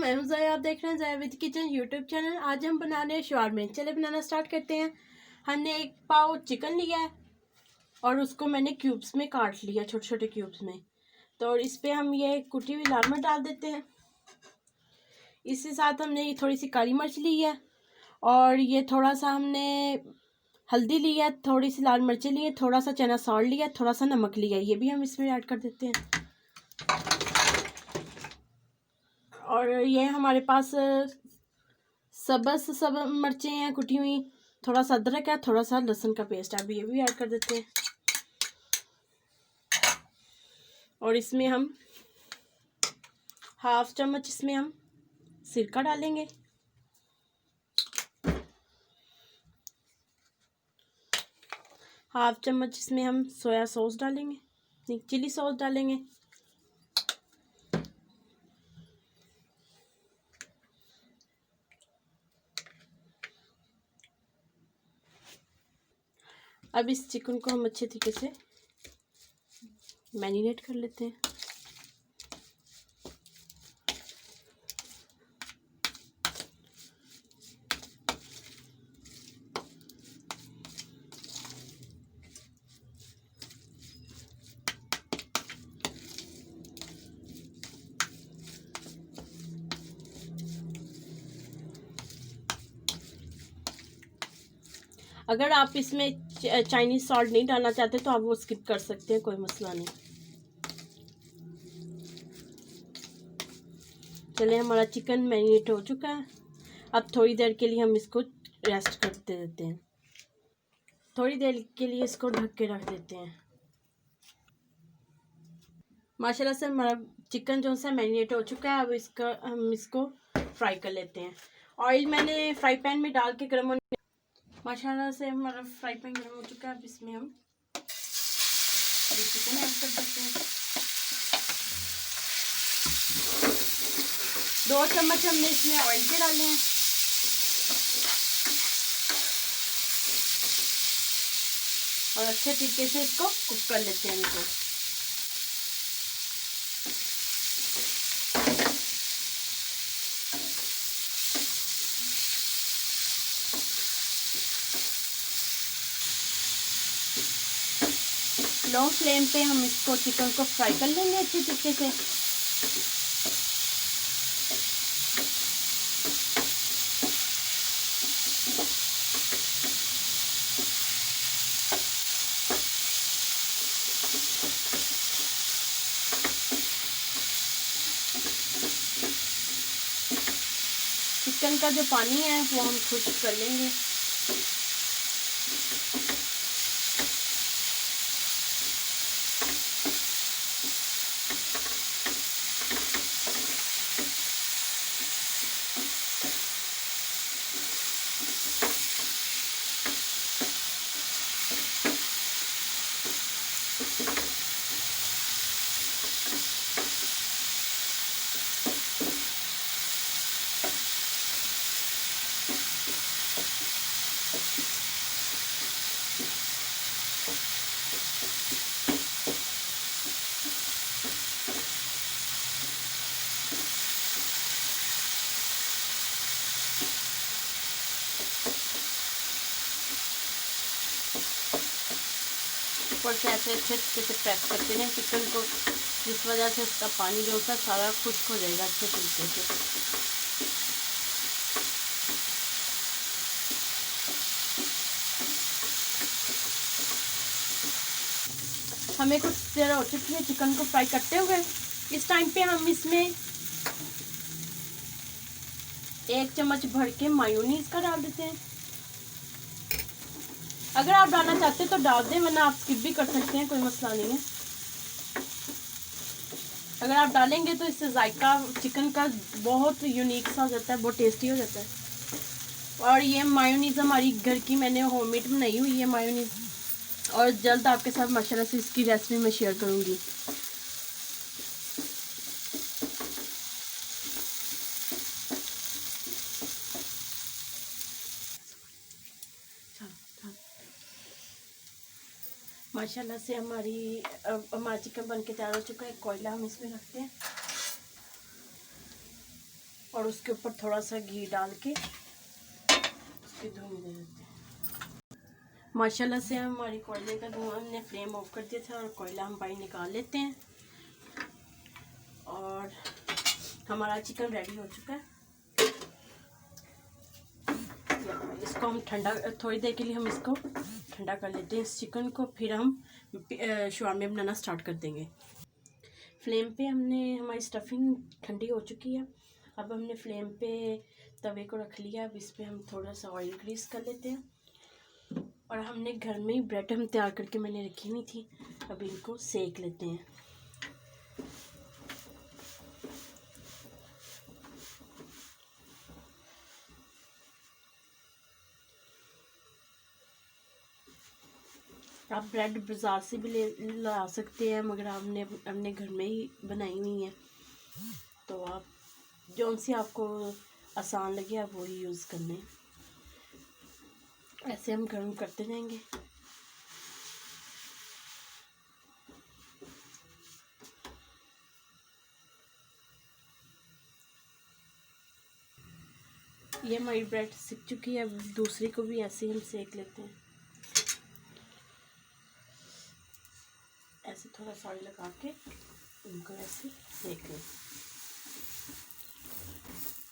मैं हूं ज़या, आप देख रहे हैं ज़या विद किचन यूट्यूब चैनल। आज हम बना रहे हैं शवारमे। चले बनाना स्टार्ट करते हैं। हमने एक पाव चिकन लिया है और उसको मैंने क्यूब्स में काट लिया, छोटे छोटे क्यूब्स में। तो इस पे हम ये कुटी हुई लाल मिर्च डाल देते हैं। इसके साथ हमने ये थोड़ी सी काली मिर्च ली है और ये थोड़ा सा हमने हल्दी ली है, थोड़ी सी लाल मिर्चें ली है, थोड़ा सा चना सॉल्ट लिया, थोड़ा सा नमक लिया, ये भी हम इसमें ऐड कर देते हैं। और ये हमारे पास सब मिर्चें हैं कुटी हुई, थोड़ा सा अदरक है, थोड़ा सा लहसुन का पेस्ट है, अभी ये भी ऐड कर देते हैं। और इसमें हम हाफ चम्मच इसमें हम सिरका डालेंगे। हाफ चम्मच इसमें हम सोया सॉस डालेंगे, नहीं चिली सॉस डालेंगे। अब इस चिकन को हम अच्छे तरीके से मैरिनेट कर लेते हैं। अगर आप इसमें चाइनीज सॉल्ट नहीं डालना चाहते तो आप वो स्किप कर सकते हैं, कोई मसला नहीं। चले, हमारा चिकन मैरिनेट हो चुका है। अब थोड़ी देर के लिए हम इसको रेस्ट करते देते हैं। थोड़ी देर के लिए इसको ढक के रख देते हैं। माशाल्लाह से हमारा चिकन जो सा मैरिनेट हो चुका है। अब हम इसको फ्राई कर लेते हैं। ऑयल मैंने फ्राई पैन में डाल के गर्म होने, माशाल्लाह से हमारा फ्राई पैन गर्म हो चुका है। अब इसमें हम चिकन ऐड कर देते हैं। 2 चम्मच हमने इसमें ऑयल के डाले हैं और अच्छे तरीके से इसको कुक कर लेते हैं इनको। लो फ्लेम पे हम इसको चिकन को फ्राई कर लेंगे अच्छे तरीके से। चिकन का जो पानी है वो हम खुश्क कर लेंगे। ऊपर से ऐसे अच्छे से प्रेस करते हैं चिकन को, जिस वजह से इसका पानी जो होता है सारा खुश्क हो जाएगा अच्छे तरीके से। हमें कुछ देर हो चुकी है चिकन को फ्राई करते हुए। इस टाइम पे हम इसमें 1 चम्मच भर के मायोनीज का डाल देते हैं। अगर आप डालना चाहते हैं तो डाल दें, वरना आप स्किप भी कर सकते हैं, कोई मसला नहीं है। अगर आप डालेंगे तो इससे जायका चिकन का बहुत यूनिक सा हो जाता है, बहुत टेस्टी हो जाता है। और ये मायोनीज हमारी घर की मैंने होममेड बनाई हुई है मायोनीज, और जल्द आपके साथ माशाल्लाह से इसकी रेसिपी मैं शेयर करूँगी। माशाल्लाह से हमारा चिकन बन के तैयार हो चुका है। कोयला हम इसमें रखते हैं और उसके ऊपर थोड़ा सा घी डाल के उसकी धुआं दे देते हैं। माशाल्लाह से हमारी कोयले का धुआं हमने फ्लेम ऑफ कर दिया था और कोयला हम बाहर निकाल लेते हैं। और हमारा चिकन रेडी हो चुका है। इसको हम ठंडा, थोड़ी देर के लिए हम इसको ठंडा कर लेते हैं इस चिकन को, फिर हम शवारमे बनाना स्टार्ट कर देंगे। फ्लेम पे हमने हमारी स्टफिंग ठंडी हो चुकी है। अब हमने फ्लेम पे तवे को रख लिया। अब इस पर हम थोड़ा सा ऑयल ग्रीस कर लेते हैं। और हमने घर में ही ब्रेड हम तैयार करके मैंने रखी हुई थी। अब इनको सेक लेते हैं। आप ब्रेड बाज़ार से भी ला सकते हैं, मगर आपने अपने घर में ही बनाई हुई है, तो आप जो सी आपको आसान लगे आप वही यूज़ करने। ऐसे हम गर्म करते रहेंगे। ये हमारी ब्रेड सिक चुकी है। अब दूसरी को भी ऐसे ही हम सेक लेते हैं। ऐसे थोड़ा सा ऑयल लगा के इनको ऐसे सेक लें।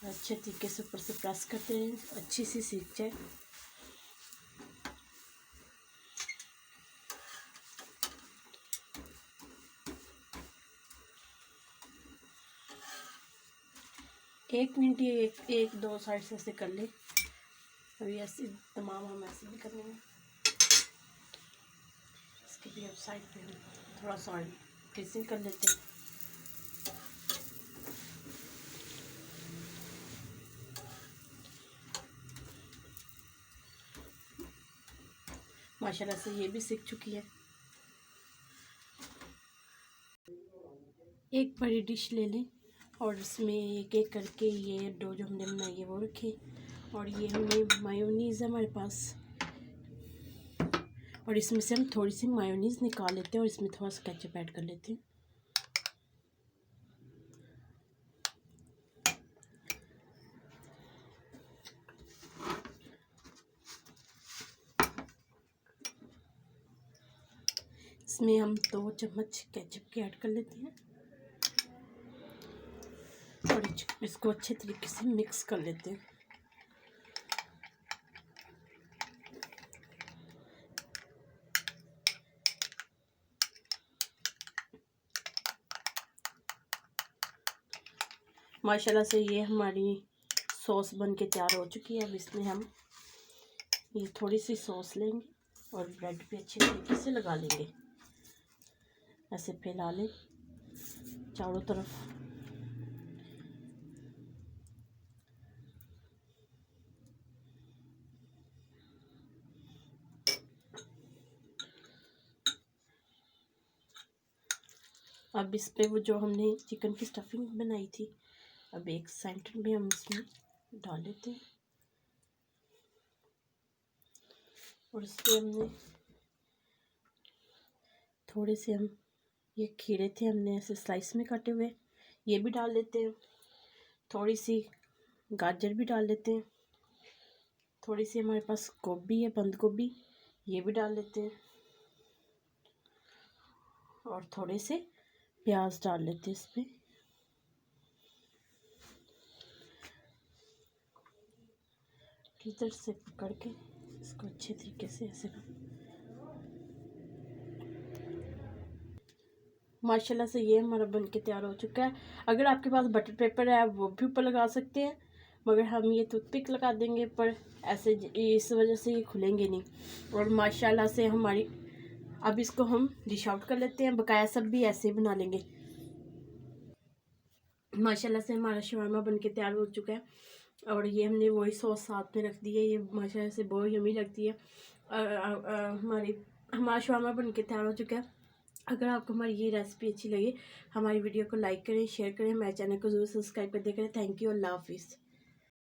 अच्छे तरीके से ऊपर से प्रेस करते रहें, अच्छी सी सीख जाए। एक मिनट ये एक दो साइड से ऐसे कर ले। अभी ऐसे तमाम हम ऐसे भी कर लेंगे। इसके भी अब साइड पे हम थोड़ा सा ऑयल ग्रीसिंग कर लेते हैं। माशाल्लाह से ये भी सीख चुकी है। एक बड़ी डिश ले लें और इसमें एक एक करके ये डो जो हमने बनाई है वो रखें। और ये हमें मायोनीज़ है हमारे पास, और इसमें से हम थोड़ी सी मायोनीज़ निकाल लेते हैं और इसमें थोड़ा सा केचप ऐड कर लेते हैं। इसमें हम 2 चम्मच केचप के ऐड कर लेते हैं और इसको अच्छे तरीके से मिक्स कर लेते हैं। माशाल्लाह से ये हमारी सॉस बन के तैयार हो चुकी है। अब इसमें हम ये थोड़ी सी सॉस लेंगे और ब्रेड पे अच्छे तरीके से लगा लेंगे। ऐसे फैला लें चारों तरफ। अब इस पे वो जो हमने चिकन की स्टफिंग बनाई थी, अब एक सेंटर में हम इसमें डाल लेते हैं। और इस पे हमने थोड़े से हम ये खीरे थे हमने ऐसे स्लाइस में काटे हुए, ये भी डाल लेते हैं। थोड़ी सी गाजर भी डाल लेते हैं। थोड़ी सी हमारे पास गोभी है, बंद गोभी, ये भी डाल लेते हैं। और थोड़े से प्याज डाल लेते हैं इस पर। इधर से पकड़ के इसको अच्छे तरीके से ऐसे माशाल्लाह से ये हमारा बन के तैयार हो चुका है। अगर आपके पास बटर पेपर है वो भी ऊपर लगा सकते हैं, मगर हम ये टूथपिक लगा देंगे, पर ऐसे इस वजह से ये खुलेंगे नहीं। और माशाल्लाह से हमारी, अब इसको हम डिश आउट कर लेते हैं। बकाया सब भी ऐसे ही बना लेंगे। माशाल्लाह से हमारा शवारमा बन के तैयार हो चुका है। और ये हमने वही सॉस साथ में रख दी है। ये माशाल्लाह से बहुत यमी लगती है। हमारा शवारमा बन के तैयार हो चुका है। अगर आपको हमारी ये रेसिपी अच्छी लगी, हमारी वीडियो को लाइक करें, शेयर करें, हमारे चैनल को ज़रूर सब्सक्राइब कर दें करें। थैंक यू, अल्लाह हाफिज़।